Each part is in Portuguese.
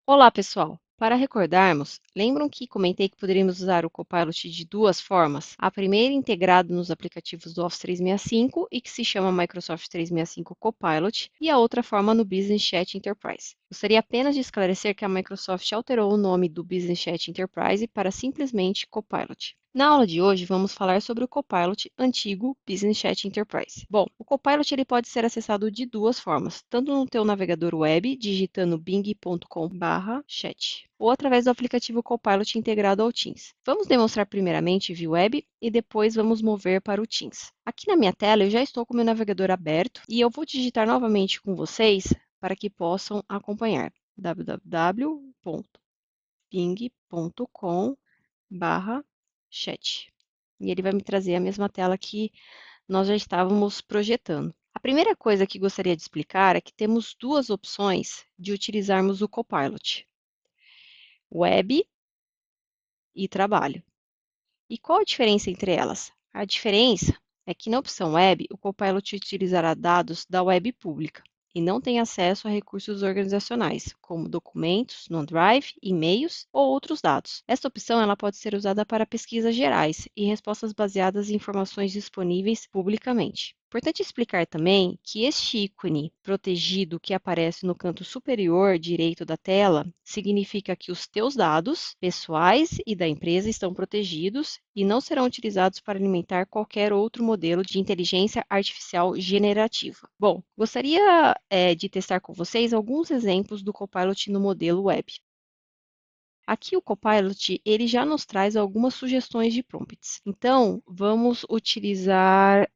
Olá, pessoal! Para recordarmos, lembram que comentei que poderíamos usar o Copilot de duas formas? A primeira integrado nos aplicativos do Office 365 e que se chama Microsoft 365 Copilot, e a outra forma no Business Chat Enterprise. Gostaria apenas de esclarecer que a Microsoft alterou o nome do Business Chat Enterprise para simplesmente Copilot. Na aula de hoje, vamos falar sobre o Copilot antigo Business Chat Enterprise. Bom, o Copilot ele pode ser acessado de duas formas, tanto no teu navegador web, digitando bing.com/chat, ou através do aplicativo Copilot integrado ao Teams. Vamos demonstrar primeiramente via web e depois vamos mover para o Teams. Aqui na minha tela eu já estou com o meu navegador aberto e eu vou digitar novamente com vocês para que possam acompanhar www.bing.com/chat. E ele vai me trazer a mesma tela que nós já estávamos projetando. A primeira coisa que gostaria de explicar é que temos duas opções de utilizarmos o Copilot: web e trabalho. E qual a diferença entre elas? A diferença é que na opção web, o Copilot utilizará dados da web pública e não tem acesso a recursos organizacionais, como documentos, no OneDrive, e-mails ou outros dados. Esta opção ela pode ser usada para pesquisas gerais e respostas baseadas em informações disponíveis publicamente. Importante explicar também que este ícone protegido que aparece no canto superior direito da tela significa que os teus dados pessoais e da empresa estão protegidos e não serão utilizados para alimentar qualquer outro modelo de inteligência artificial generativa. Bom, gostaria de testar com vocês alguns exemplos do Copilot no modelo web. Aqui o Copilot, ele já nos traz algumas sugestões de prompts. Então, vamos utilizar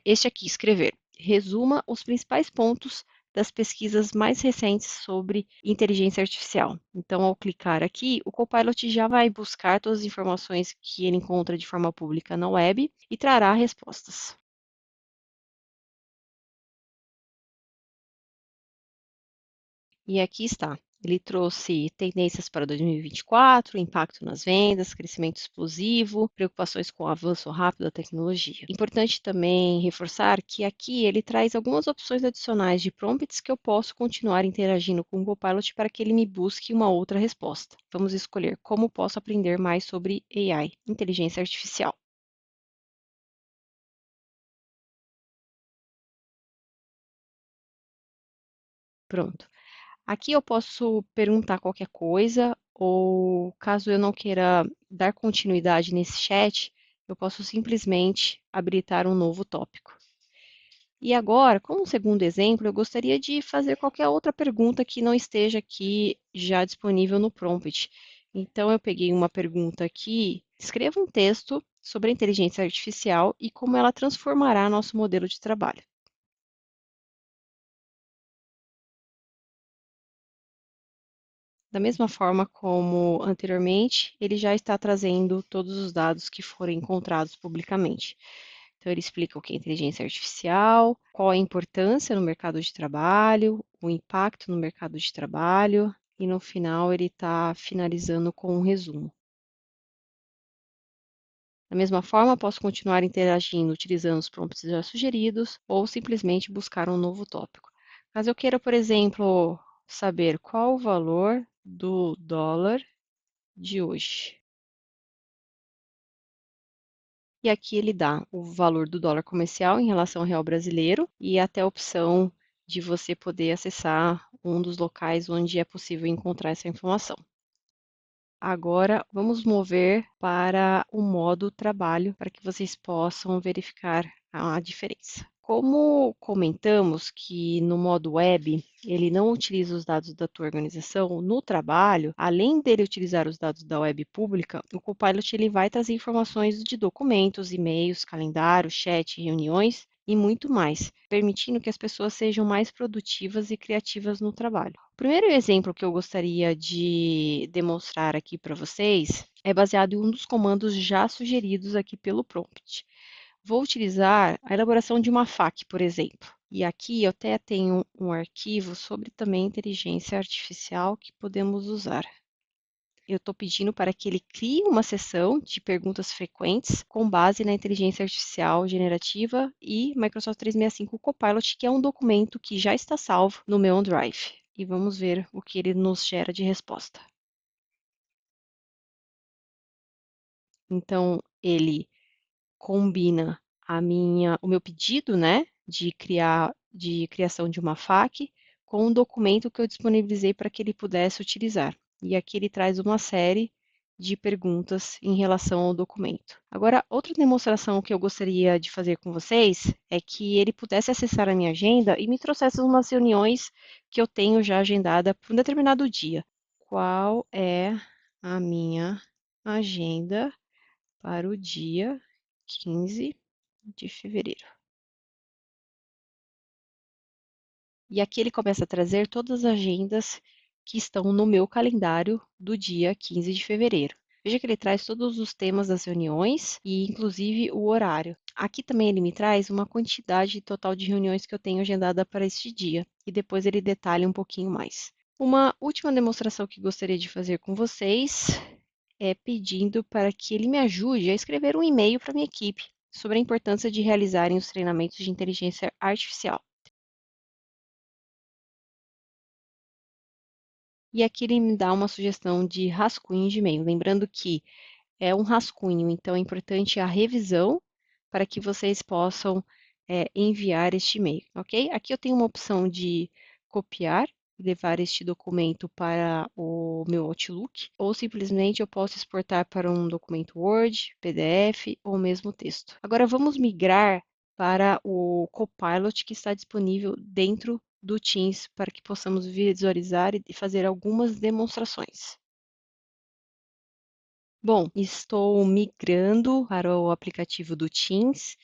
este aqui, escrever. Resuma os principais pontos das pesquisas mais recentes sobre inteligência artificial. Então, ao clicar aqui, o Copilot já vai buscar todas as informações que ele encontra de forma pública na web e trará respostas. E aqui está. Ele trouxe tendências para 2024, impacto nas vendas, crescimento explosivo, preocupações com o avanço rápido da tecnologia. Importante também reforçar que aqui ele traz algumas opções adicionais de prompts que eu posso continuar interagindo com o Copilot para que ele me busque uma outra resposta. Vamos escolher como posso aprender mais sobre AI, inteligência artificial. Pronto. Aqui eu posso perguntar qualquer coisa, ou caso eu não queira dar continuidade nesse chat, eu posso simplesmente habilitar um novo tópico. E agora, como segundo exemplo, eu gostaria de fazer qualquer outra pergunta que não esteja aqui já disponível no prompt. Então, eu peguei uma pergunta aqui, escreva um texto sobre a inteligência artificial e como ela transformará nosso modelo de trabalho. Da mesma forma como anteriormente, ele já está trazendo todos os dados que foram encontrados publicamente. Então, ele explica o que é inteligência artificial, qual a importância no mercado de trabalho, o impacto no mercado de trabalho, e no final ele está finalizando com um resumo. Da mesma forma, posso continuar interagindo utilizando os prompts já sugeridos ou simplesmente buscar um novo tópico. Caso eu queira, por exemplo, saber qual o valor do dólar de hoje. E aqui ele dá o valor do dólar comercial em relação ao real brasileiro e até a opção de você poder acessar um dos locais onde é possível encontrar essa informação. Agora, vamos mover para o modo trabalho para que vocês possam verificar a diferença. Como comentamos que no modo web ele não utiliza os dados da tua organização, no trabalho, além dele utilizar os dados da web pública, o Copilot ele vai trazer informações de documentos, e-mails, calendário, chat, reuniões e muito mais, permitindo que as pessoas sejam mais produtivas e criativas no trabalho. O primeiro exemplo que eu gostaria de demonstrar aqui para vocês é baseado em um dos comandos já sugeridos aqui pelo prompt. Vou utilizar a elaboração de uma FAQ, por exemplo. E aqui eu até tenho um arquivo sobre também inteligência artificial que podemos usar. Eu estou pedindo para que ele crie uma seção de perguntas frequentes com base na inteligência artificial generativa e Microsoft 365 Copilot, que é um documento que já está salvo no meu OneDrive. e vamos ver o que ele nos gera de resposta. Então, ele combina o meu pedido, né, de criação de uma FAQ com um documento que eu disponibilizei para que ele pudesse utilizar. E aqui ele traz uma série de perguntas em relação ao documento. Agora, outra demonstração que eu gostaria de fazer com vocês é que ele pudesse acessar a minha agenda e me trouxesse umas reuniões que eu tenho já agendada para um determinado dia. Qual é a minha agenda para o dia 15 de fevereiro? E aqui ele começa a trazer todas as agendas que estão no meu calendário do dia 15 de fevereiro. Veja que ele traz todos os temas das reuniões e inclusive o horário. Aqui também ele me traz uma quantidade total de reuniões que eu tenho agendada para este dia e depois ele detalha um pouquinho mais. Uma última demonstração que gostaria de fazer com vocês é pedindo para que ele me ajude a escrever um e-mail para minha equipe sobre a importância de realizarem os treinamentos de inteligência artificial. E aqui ele me dá uma sugestão de rascunho de e-mail, lembrando que é um rascunho, então é importante a revisão para que vocês possam enviar este e-mail, ok? Aqui eu tenho uma opção de copiar e levar este documento para o meu Outlook, ou simplesmente eu posso exportar para um documento Word, PDF ou mesmo texto. Agora vamos migrar para o Copilot que está disponível dentro do Teams para que possamos visualizar e fazer algumas demonstrações. Bom, estou migrando para o aplicativo do Teams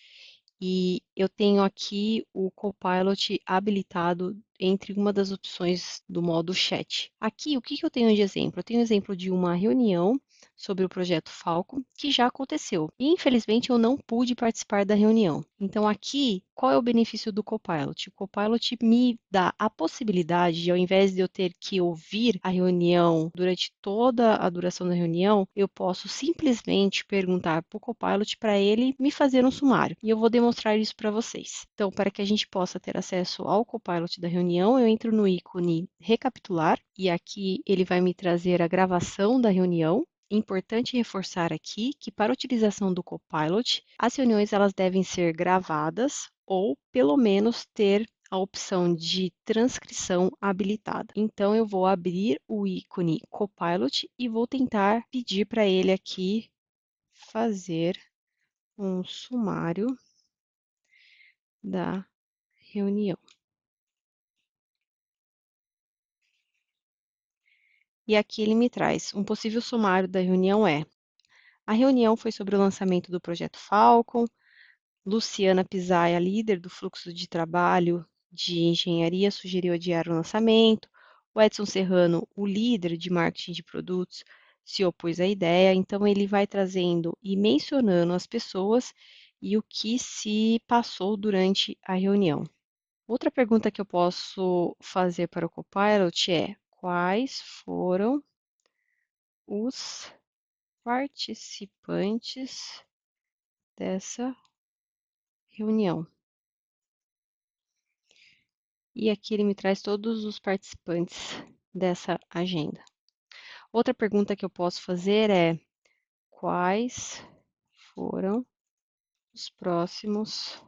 e eu tenho aqui o Copilot habilitado entre uma das opções do modo chat. Aqui, o que eu tenho de exemplo? Eu tenho exemplo de uma reunião sobre o projeto Falcon, que já aconteceu. E, infelizmente, eu não pude participar da reunião. Então, aqui, qual é o benefício do Copilot? O Copilot me dá a possibilidade de, ao invés de eu ter que ouvir a reunião durante toda a duração da reunião, eu posso simplesmente perguntar para o Copilot para ele me fazer um sumário. E eu vou demonstrar isso para vocês. Então, para que a gente possa ter acesso ao Copilot da reunião, eu entro no ícone recapitular e aqui ele vai me trazer a gravação da reunião. Importante reforçar aqui que para a utilização do Copilot, as reuniões elas devem ser gravadas ou pelo menos ter a opção de transcrição habilitada. Então eu vou abrir o ícone Copilot e vou tentar pedir para ele aqui fazer um sumário da reunião. E aqui ele me traz um possível sumário da reunião a reunião foi sobre o lançamento do projeto Falcon. Luciana Pisaia, líder do fluxo de trabalho de engenharia, sugeriu adiar o lançamento. O Edson Serrano, o líder de marketing de produtos, se opôs à ideia. Então, ele vai trazendo e mencionando as pessoas e o que se passou durante a reunião. Outra pergunta que eu posso fazer para o Copilot é: quais foram os participantes dessa reunião? E aqui ele me traz todos os participantes dessa agenda. Outra pergunta que eu posso fazer é: quais foram os próximos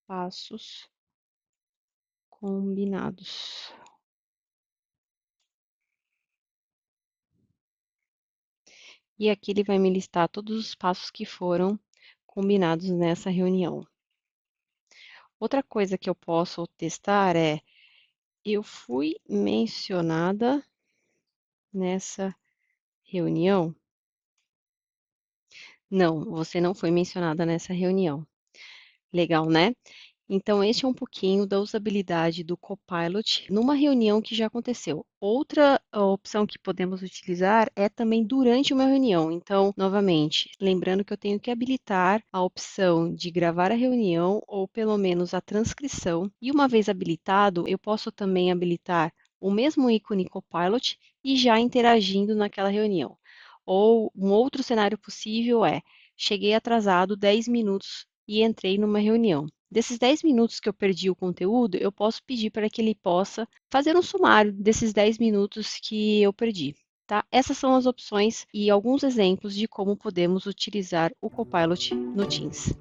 passos combinados? E aqui ele vai me listar todos os passos que foram combinados nessa reunião. Outra coisa que eu posso testar é: eu fui mencionada nessa reunião? Não, você não foi mencionada nessa reunião. Legal, né? Então, este é um pouquinho da usabilidade do Copilot numa reunião que já aconteceu. Outra opção que podemos utilizar é também durante uma reunião. Então, novamente, lembrando que eu tenho que habilitar a opção de gravar a reunião ou pelo menos a transcrição. E uma vez habilitado, eu posso também habilitar o mesmo ícone Copilot e já interagindo naquela reunião. Ou um outro cenário possível é: cheguei atrasado 10 minutos e entrei numa reunião. Desses 10 minutos que eu perdi o conteúdo, eu posso pedir para que ele possa fazer um sumário desses 10 minutos que eu perdi. Tá? Essas são as opções e alguns exemplos de como podemos utilizar o Copilot no Teams.